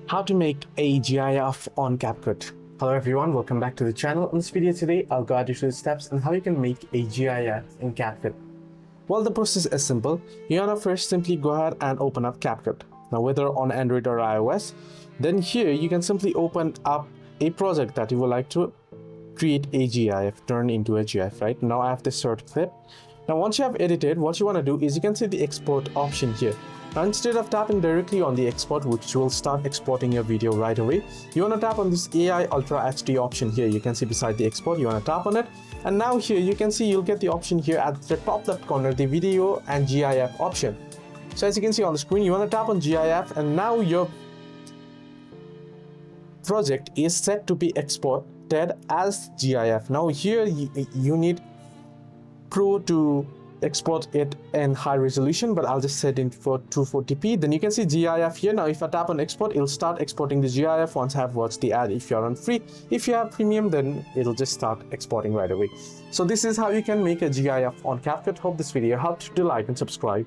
How to make a GIF on CapCut. Hello everyone, welcome back to the channel. In this video today, I'll guide you through the steps on how you can make a GIF in CapCut. Well, the process is simple. You want to first simply go ahead and open up CapCut. Now, whether on Android or iOS, then here you can simply open up a project that you would like to create a GIF, turn into a GIF, right? Now I have this short clip. Now, once you have edited, what you want to do is you can see the export option here. Now, instead of tapping directly on the export, which will start exporting your video right away, you want to tap on this AI Ultra HD option here. You can see beside the export, you want to tap on it. And now here you can see you'll get the option here at the top left corner, the video and GIF option. So as you can see on the screen, you want to tap on GIF and now your project is set to be exported as GIF. Now here you need Pro to export it in high resolution, but I'll just set it for 240p. Then you can see GIF here. Now if I tap on export, it'll start exporting the GIF once I have watched the ad. If you're on free, if you have premium, then it'll just start exporting right away. So this is how you can make a GIF on CapCut. Hope this video helped. Do like and subscribe.